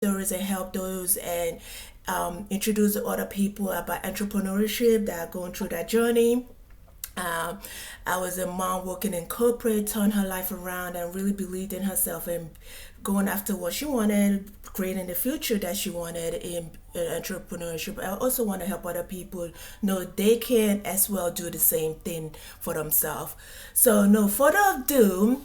stories and help those and introduce other people about entrepreneurship that are going through that journey. um, I was a mom working in corporate, turned her life around and really believed in herself and going after what she wanted, creating the future that she wanted in entrepreneurship. I also want to help other people know they can as well do the same thing for themselves. So, no further ado,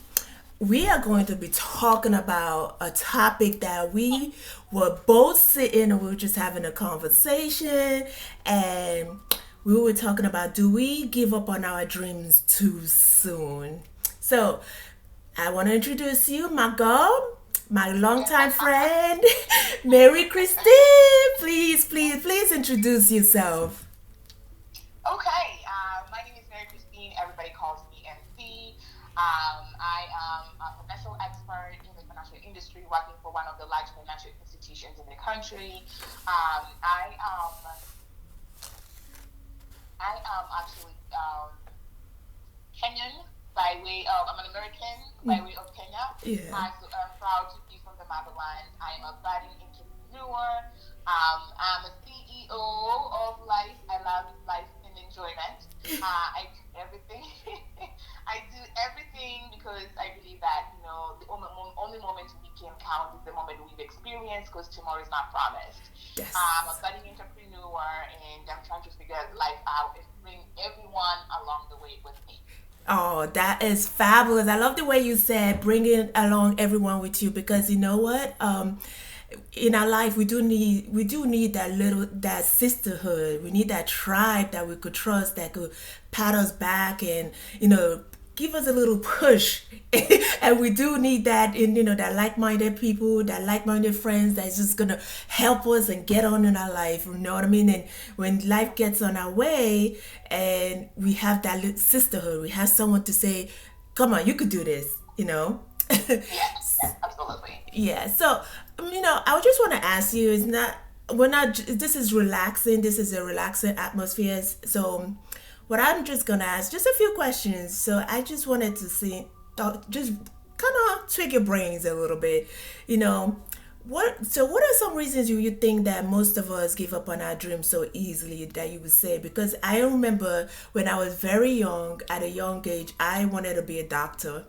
we are going to be talking about a topic that we were both sitting and we were just having a conversation, and we were talking about, do we give up on our dreams too soon? So I want to introduce you, my girl, my longtime friend, Mary Christine. Please introduce yourself. Okay, my name is Mary Christine. Everybody calls me MC. I am a financial expert in the financial industry, working for one of the large financial institutions in the country. I am actually Kenyan by way of, I'm an American by way of Kenya. Yeah. So I'm proud to be from the motherland. I'm a budding entrepreneur. I'm a CEO of life. I love life and enjoyment. I do everything. I do everything because I believe that, the only moment we can count is the moment we've experienced, because tomorrow is not promised. I'm a Yes. budding entrepreneur, and I'm trying to figure life out and bring everyone along the way with me. Oh, that is fabulous. I love the way you said bringing along everyone with you, because you know what? In our life we do need that sisterhood. We need that tribe that we could trust, that could pat us back and give us a little push. And we do need that in that like-minded people, that like-minded friends that's just gonna help us and get on in our life. You know what I mean? And when life gets on our way and we have that sisterhood, we have someone to say, come on, you could do this. Yes, yes, absolutely. Yeah. So, I just want to ask you, is not we're not this is relaxing. This is a relaxing atmosphere. So, what I'm just gonna ask just a few questions. So, I just wanted to see, just kind of tweak your brains a little bit. You know, what are some reasons you think that most of us give up on our dreams so easily, that you would say? Because I remember when I was very young, at a young age, I wanted to be a doctor.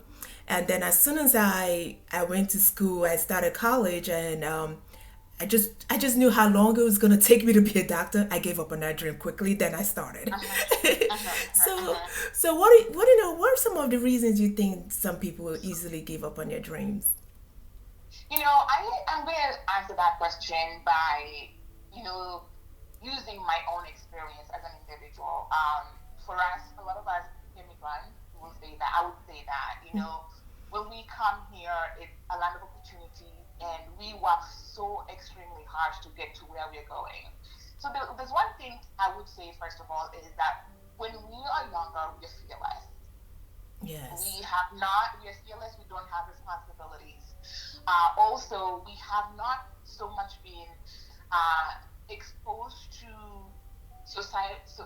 And then as soon as I went to school, I started college, and I just knew how long it was gonna take me to be a doctor. I gave up on that dream quickly. Then I started. Uh-huh, uh-huh, so uh-huh. so what are some of the reasons you think some people will easily give up on their dreams? I'm going to answer that question by, you know, using my own experience as an individual. For us, a lot of us immigrants will say that, I would say that, when we come here, it's a land of opportunity, and we work so extremely hard to get to where we're going. So there's one thing I would say, first of all, is that when we are younger, we're fearless. Yes. We are fearless, we don't have responsibilities. Also, we have not so much been uh, exposed to society,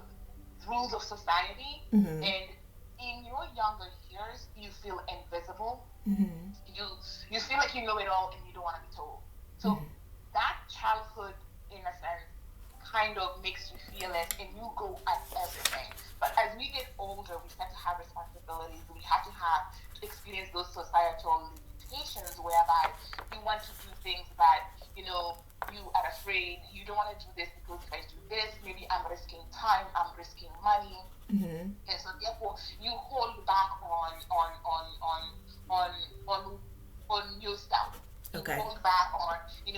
rules of society, and in your younger years, you feel invisible. you you feel like you know it all, and you don't want to be told. So that childhood innocence kind of makes you fearless, and you go at everything. But as we get older, we start to have responsibilities. We have to experience those societal limitations, whereby you want to do things that you are afraid. You don't want to do this because if I do this, maybe I'm risking time, I'm risking money, and so therefore you hold back on on on your stuff. You Okay. hold back on, if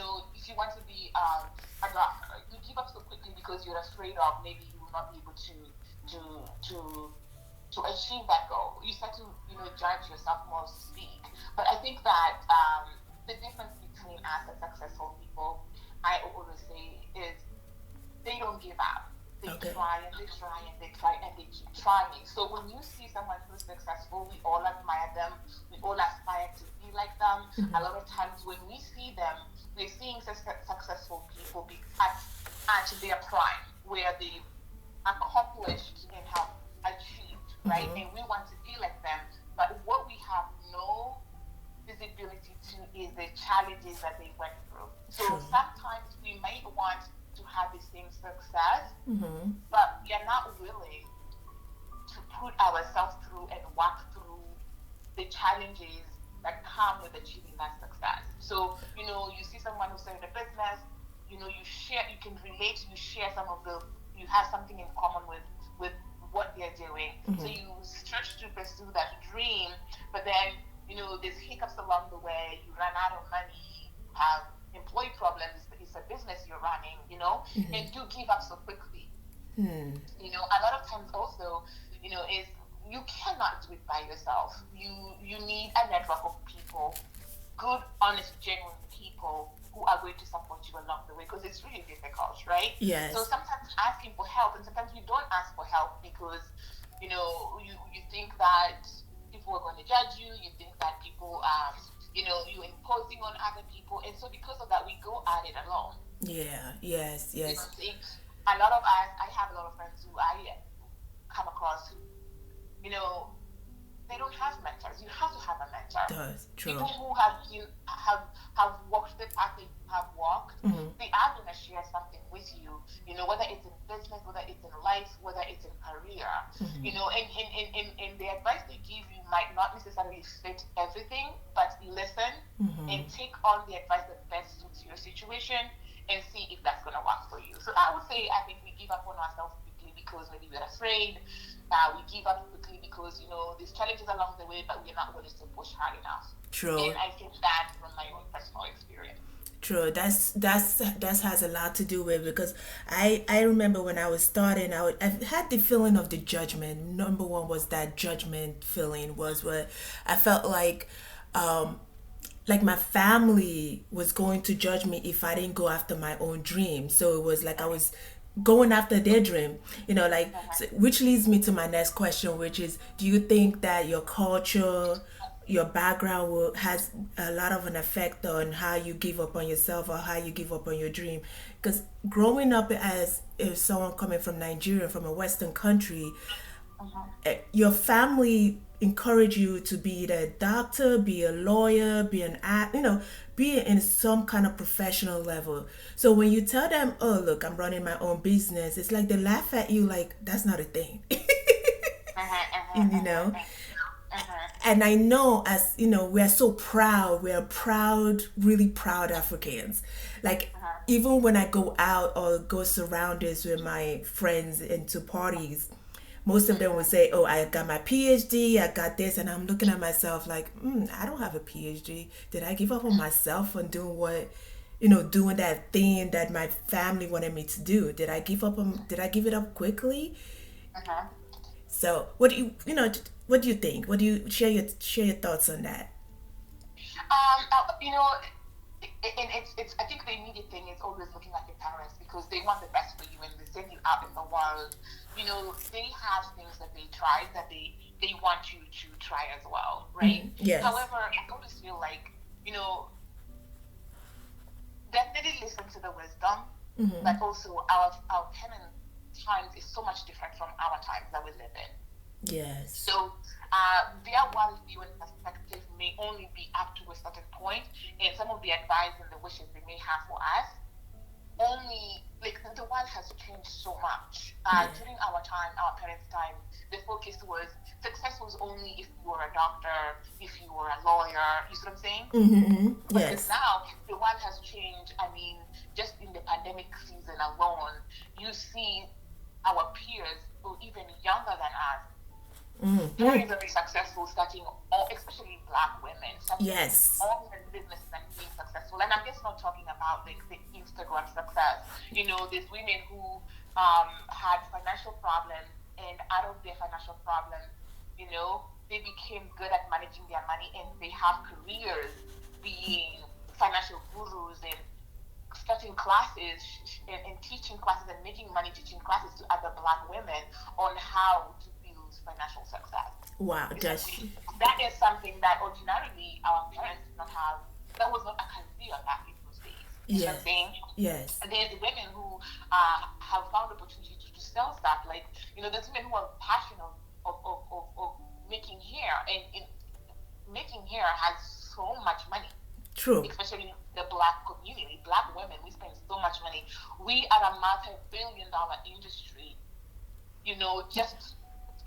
you want to be a doctor, you give up so quickly because you're afraid of maybe you will not be able to to to achieve that goal. You start to judge yourself, more to speak. But I think that the difference between us and successful people, I always say, is they don't give up. They Okay. try and they try and they try and they keep trying. So when you see someone who's successful, we all admire them. We all aspire to be like them. A lot of times when we see them, we're seeing successful people at their prime, where they've accomplished and have achieved, right? And we want to be like them. But what we have no visibility to is the challenges that they went through. So True. but we are not willing to put ourselves through and walk through the challenges that come with achieving that success. So, you see someone who's started a business, you can relate, you share some of you have something in common with what they're doing. So you start to pursue that dream, but then, there's hiccups along the way, you run out of money, you have employee problems, it's a business you're running, and you give up so quickly. A lot of times also, is you cannot do it by yourself. You need a network of people, good, honest, genuine people who are going to support you along the way, because it's really difficult, right? Yes. So sometimes asking for help, and sometimes you don't ask for help because you think that people are going to judge you. You think that people you're imposing on other people, and so because of that, we go at it alone. Yeah. Yes. You know, Yes. a lot of us, I have a lot of friends who I come across who, they don't have mentors. You have to have a mentor. Does true. People who have walked the path that you have walked, they are going to share something with you. Whether it's in business, whether it's in life, whether it's in career. And the advice they give you might not necessarily fit everything, but listen and take on the advice that best suits your situation and see if that's going to work for you. So I would say, I think we give up on ourselves quickly because maybe we're afraid. We give up quickly because there's challenges along the way, but we're not willing to push hard enough. True. And I think that from my own personal experience. True. That has a lot to do with, because I remember when I was starting, I had the feeling of the judgment. Number one was that judgment feeling was what I felt like my family was going to judge me if I didn't go after my own dream. So it was like I was going after their dream, so, which leads me to my next question, which is, do you think that your culture, your background has a lot of an effect on how you give up on yourself or how you give up on your dream? Because growing up as if someone coming from Nigeria, from a Western country, your family encourage you to be either a doctor, be a lawyer, be an act, be in some kind of professional level. So when you tell them, "Oh, look, I'm running my own business," it's like they laugh at you, like that's not a thing, you know. And I know, as we are so proud. We are proud, really proud Africans. Like even when I go out or go surroundings with my friends into parties, most of them will say, "Oh, I got my PhD, I got this," and I'm looking at myself like, I don't have a PhD. Did I give up on myself on doing doing that thing that my family wanted me to do? Did I give up on? Did I give it up quickly? So, what do what do you think? What do you share your thoughts on that? You know, and it's. I think the immediate thing is always looking at your parents because they want the best for you and they send you out in the world. They have things that they try that they want you to try as well, right? Yes. However, I always feel like definitely listen to the wisdom, but also our parents' times is so much different from our times that we live in. Yes. So their worldview and perspective may only be up to a certain point, and some of the advice and the wishes they may have for us only, like, the world has changed so much. During our time, our parents' time, the focus was success was only if you were a doctor, if you were a lawyer. You see what I'm saying? Yes. Because now the world has changed. I mean, just in the pandemic season alone, you see our peers who even younger than us very, very successful, starting all, especially Black women, starting Yes. all their businesses and being successful. And I'm just not talking about like the Instagram success. There's women who had financial problems, and out of their financial problems, they became good at managing their money, and they have careers being financial gurus and starting classes and teaching classes and making money teaching classes to other Black women on how to build financial success. Wow. That is something that ordinarily our parents did not have. That was not a career back in those days. You know what I'm saying? Yes. And there's women who have found opportunity to sell stuff. Like, there's women who are passionate of making hair, and making hair has so much money. True. Especially the black community, black women. We spend so much money. We are a multi-billion-dollar industry. Just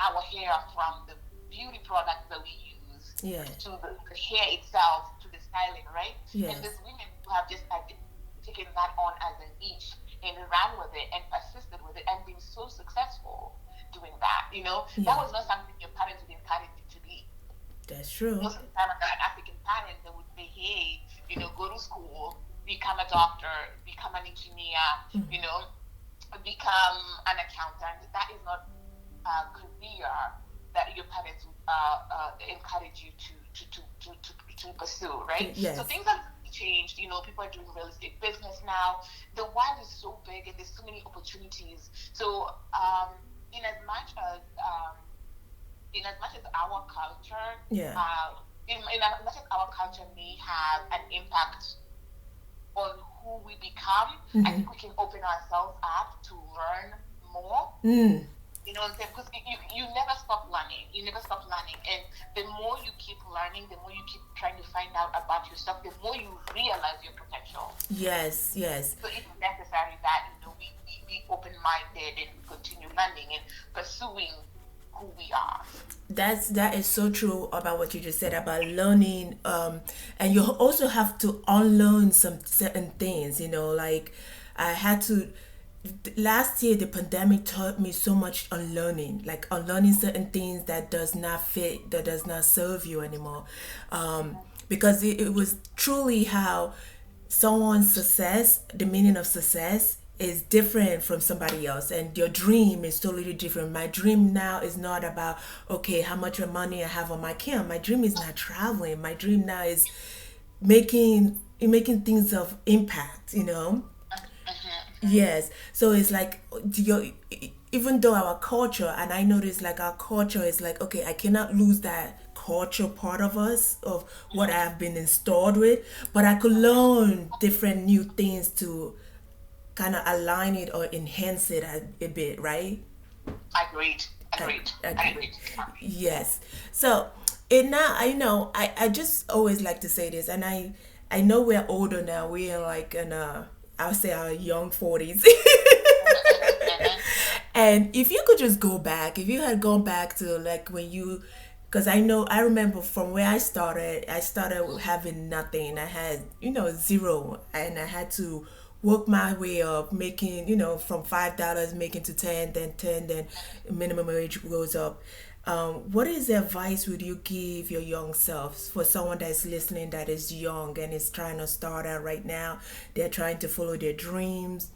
our hair, from the beauty products that we use Yes. to the hair itself to the styling, right? And Yes. there's women who have just taken that on as a niche and ran with it and persisted with it and been so successful doing that. That Yeah. was not something your parents would encourage you to be. That's true. Most of the time, an African parent, they would say, hey, go to school, become a doctor, become an engineer, become an accountant. That is not a career that your parents would encourage you to pursue, right? So Yes. things have changed. People are doing real estate business now. The world is so big and there's so many opportunities. So in as much as our culture, Yeah. in as much as our culture may have an impact on who we become, I think we can open ourselves up to learn more. Mm. You know what I'm saying? Because you never stop learning. You never stop learning. And the more you keep learning, the more you keep trying to find out about yourself, the more you realize your potential. Yes. Yes. So it's necessary that, we be open-minded and continue learning and pursuing who we are. That is so true about what you just said about learning, and you also have to unlearn some certain things, like I had to last year. The pandemic taught me so much unlearning, like unlearning certain things that does not fit, that does not serve you anymore, because it was truly how someone's success, the meaning of success is different from somebody else, and your dream is totally different. My dream now is not about, okay, how much money I have on my account. My dream is not traveling. My dream now is making things of impact. Yes. So it's like even though our culture, and I notice like our culture is like, okay, I cannot lose that culture part of us, of what I've been installed with, but I could learn different new things to kind of align it or enhance it a bit, right? Agreed. Agreed. Agreed. Agreed. Yes. So it now, I know, I just always like to say this, and I know we're older now. We're like in I'll say our young 40s. And if you could just go back, if you had gone back to like when you, because I remember from where I started having nothing. I had, zero, and I had to work my way up, making, from $5 making to 10, then 10, then minimum wage goes up. What is the advice would you give your young selves, for someone that's listening that is young and is trying to start out right now? They're trying to follow their dreams.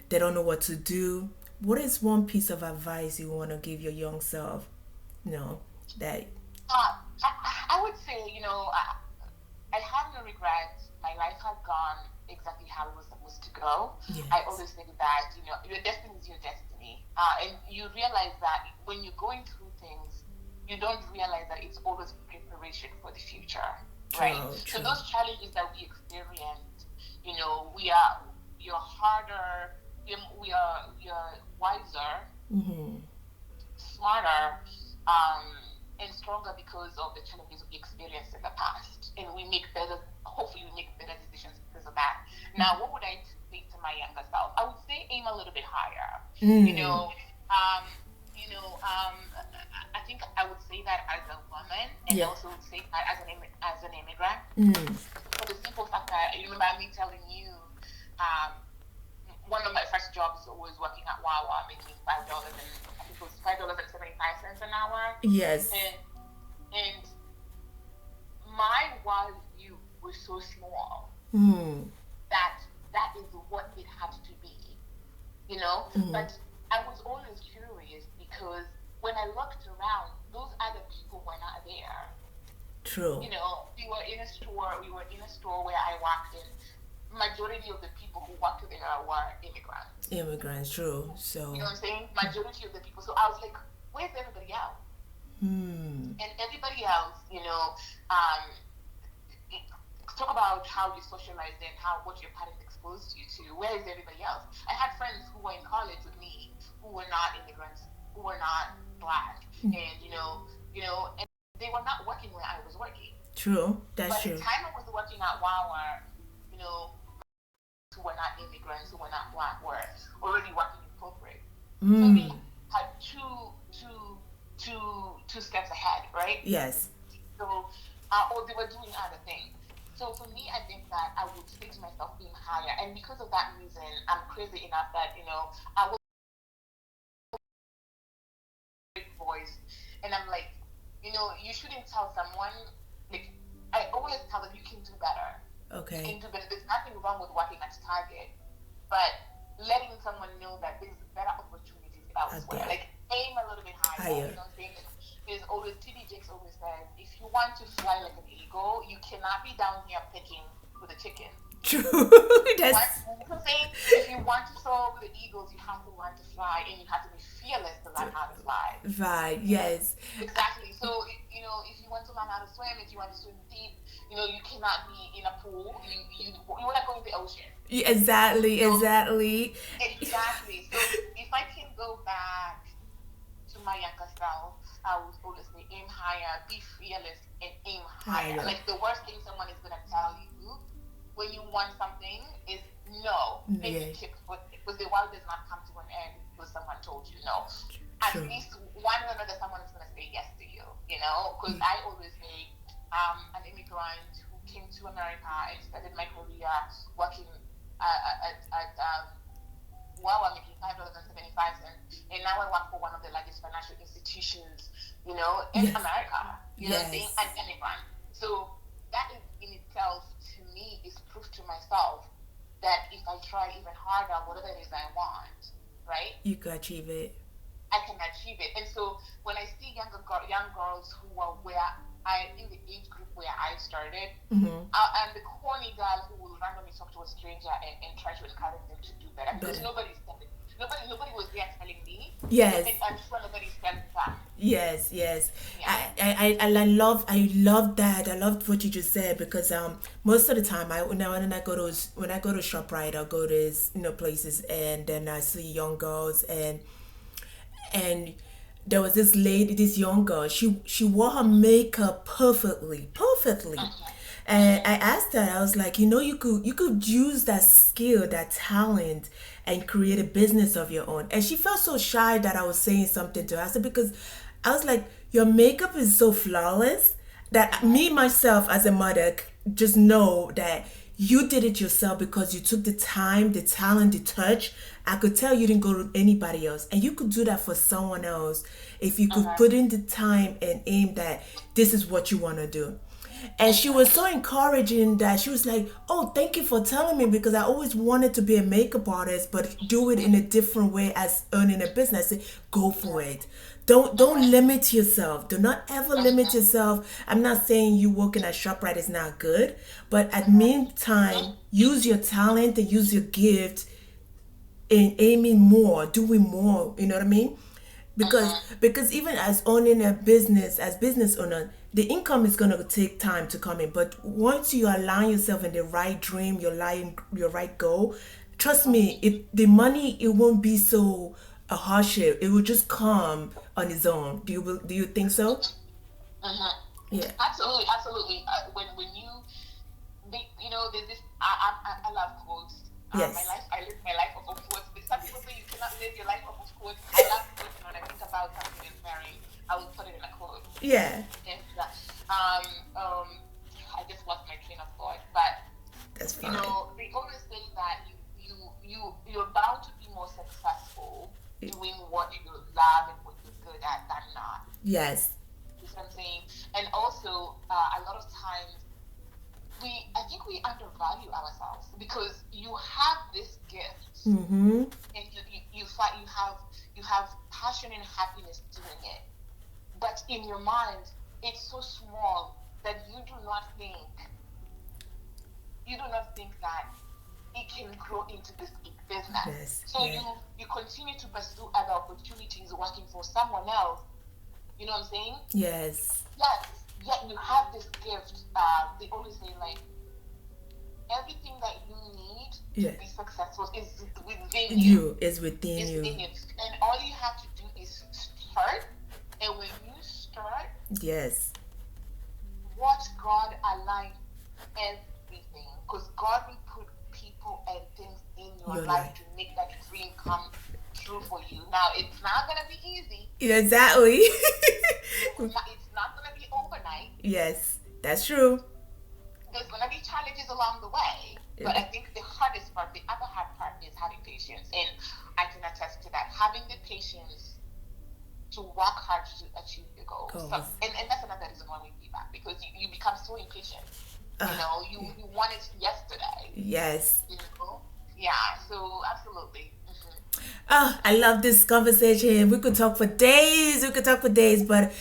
They don't know what to do. What is one piece of advice you want to give your young self? That. I would say, I have no regrets. My life has gone exactly how it was supposed to go. I Yes. always think that, your destiny is your destiny. And you realize that when you're going through things, you don't realize that it's always preparation for the future, right? True. So True. those challenges that we experience, you're harder, you're wiser, smarter, um, and stronger because of the challenges we experienced in the past. And hopefully we make better decisions because of that. Now, what would I say to my younger self? I would say aim a little bit higher. I think I would say that as a woman, and Yeah. also say that as an immigrant. For the simple fact that, you remember me telling you, one of my first jobs was working at Wawa, making $5, and I think it was $5.75 an hour. Yes. And my worldview was so small that is what it had to be. But I was always curious because when I looked around, those other people were not there. True. We were in a store where I worked in. Majority of the people who worked there were immigrants. Immigrants. True. So. You know what I'm saying? Majority of the people. So I was like, where's everybody else? And everybody else, talk about how you socialized and what your parents exposed you to. Where is everybody else? I had friends who were in college with me who were not immigrants, who were not black, and and they were not working where I was working. True. That's By true. the time I was working at Wawa, who were not immigrants, who were not black, were already working in corporate. So Mm. they had two steps ahead, right? Yes. So, or they were doing other things. So for me, I think that I would say to myself, being higher, and because of that reason, I'm crazy enough that I will voice, and I'm like, you shouldn't tell someone, like, I always tell them you can do better. Okay. You can do better. There's nothing wrong with working at Target, but letting someone know that there's better opportunities elsewhere. Okay. Like, aim a little bit higher. Higher. You know what I'm saying? There's always, TD Jakes always says, if you want to fly like an eagle, you cannot be down here picking with a chicken. True. That's what I'm saying. If you want to soar with the eagles, you have to learn to fly, and you have to be fearless to learn how to fly. Right. Yes. Exactly. So, if you want to learn how to swim, if you want to swim deep, you cannot be in a pool. You want to go in the ocean. Exactly. Exactly. Exactly. So, if I can go back to my younger self, I would always say, aim higher, be fearless, and aim higher. Like, the worst thing someone is going to tell you when you want something is no, and you keep pushing, because the world does not come to an end because someone told you no. At least one or another, someone is going to say yes to you, because I always say, an immigrant who came to America and started my career working at I'm making $5.75, and now I work for one of the largest financial institutions, in America, you know what I'm saying, and anyone. So that in itself, to me, is proof to myself that if I try even harder, whatever it is I want, right? You can achieve it. I can achieve it. And so when I see young girls who are in the age group where I started, I'm the corny girl who will randomly talk to a stranger and try to encourage them to do better, because nobody was there telling me. Yes. And I'm sure nobody's telling that. Yes. Yeah. I love that. I loved what you just said, because most of the time when I go to ShopRite, I'll go to places, and then I see young girls, and there was this young girl. She wore her makeup perfectly. And I asked her, I was like, you could use that skill, that talent, and create a business of your own. And she felt so shy that I was saying something to her. I said, because I was like, your makeup is so flawless that me, myself, as a mother, just know that you did it yourself, because you took the time, the talent, the touch. I could tell you didn't go to anybody else. And you could do that for someone else if you could put in the time and aim that this is what you want to do. And she was so encouraging that she was like, oh, thank you for telling me, because I always wanted to be a makeup artist, but do it in a different way as earning a business. I said, go for it. Don't limit yourself. Do not ever limit yourself. I'm not saying you working at ShopRite is not good, but at meantime, use your talent and use your gift in aiming more, doing more. You know what I mean? Because even as owning a business, as business owner, the income is gonna take time to come in. But once you align yourself in the right dream, your right goal, trust me, the money, it won't be so a hardship. It will just come on its own. Do you think so? Yeah. Absolutely. When there's this. I love quotes. Yes. I live my life off of quotes. But some people say you cannot live your life off of quotes. I love quotes, and when I think about something inspiring, I will put it in a quote. Yeah. And I just lost my train of thought, but that's fine. They always say that you're bound to be more successful doing what you love and what you're good at than not. Yes. You know what I'm saying? And also, a lot of times, I think we undervalue ourselves, because you have this gift, and you have passion and happiness doing it, but in your mind, it's so small that you do not think that it can grow into this big business. Yes. So you continue to pursue other opportunities working for someone else. You know what I'm saying? Yes. Yes. Yet you have this gift. They always say, like, everything that you need to be successful is within you. Is within you. And all you have to do is start. And when you start, yes, watch God align everything, because God will your Your life life. to make that dream come true for you. Now, it's not going to be easy. Exactly. It's not going to be overnight. Yes, that's true. There's going to be challenges along the way. But I think the hardest part, the other hard part is having patience. And I can attest to that. Having the patience to work hard to achieve your goals. So, and that's another reason why we give up, because you become so impatient. You want it yesterday. Yes. Yeah, so absolutely. Oh, I love this conversation. We could talk for days. But,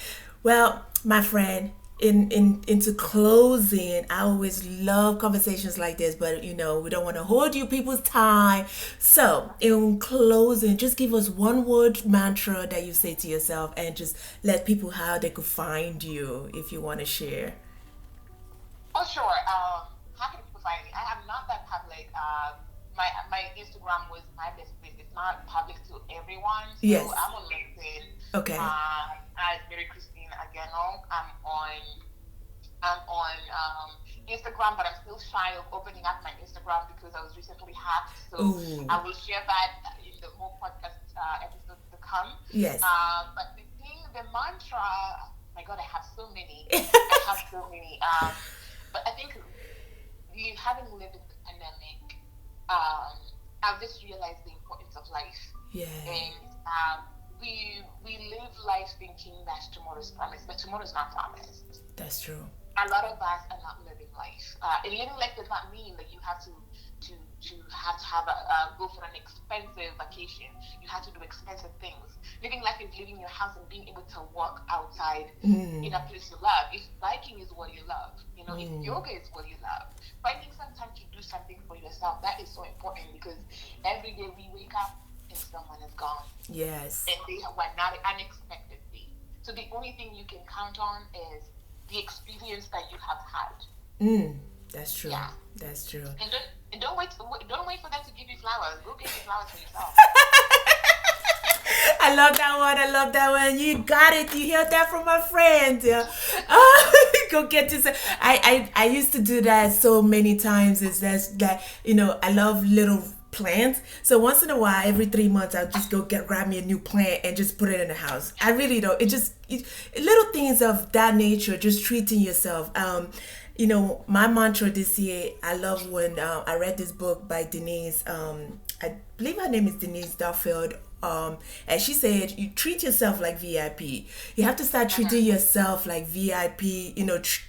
well, my friend, into closing, I always love conversations like this, but we don't want to hold you people's time. So in closing, just give us one word mantra that you say to yourself, and just let people how they could find you if you want to share. Oh, sure. How can people find me? I am not that public. My Instagram was my best place. It's not public to everyone. So Yes. I'm on LinkedIn. Okay. As Mary Christine Ageno. I'm on Instagram, but I'm still shy of opening up my Instagram because I was recently hacked. So Ooh. I will share that in the whole podcast episode to come. Yes. But the mantra, my God, I have so many. But I think having lived in the pandemic, I've just realized the importance of life. Yeah. And we live life thinking that tomorrow's promised, but tomorrow's not promised. That's true. A lot of us are not living life. And living life does not mean that you have to go for an expensive vacation. You have to do expensive things. Living life is leaving your house and being able to walk outside in a place you love. If biking is what you love, if yoga is what you love, finding some time to do something for yourself, that is so important, because every day we wake up and someone is gone. Yes. And they were not unexpectedly. So the only thing you can count on is the experience that you have had. That's true. Yeah. That's true. And don't wait for them to give you flowers. Go get your flowers for yourself. I love that one. You got it. You heard that from my friend. Yeah. Go get this. I used to do that so many times. Is that I love little plants. So once in a while, every 3 months, I'll just go grab me a new plant and just put it in the house. I really don't. Little things of that nature, just treating yourself. My mantra this year, I love when I read this book by Denise. I believe her name is Denise Duffield. And she said, you treat yourself like VIP. You have to start treating yourself like VIP,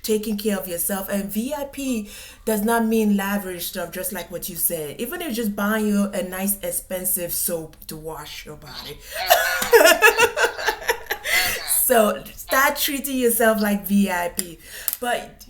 taking care of yourself. And VIP does not mean lavish stuff, just like what you said. Even if just buying you a nice expensive soap to wash your body. So start treating yourself like VIP. But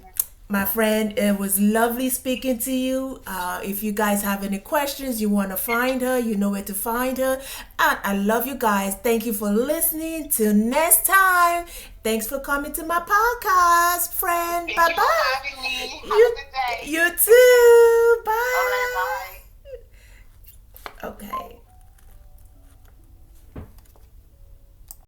my friend, it was lovely speaking to you. If you guys have any questions, you want to find her, you know where to find her. And I love you guys. Thank you for listening. Till next time. Thanks for coming to my podcast, friend. Bye-bye. Thank you for having me. Have a good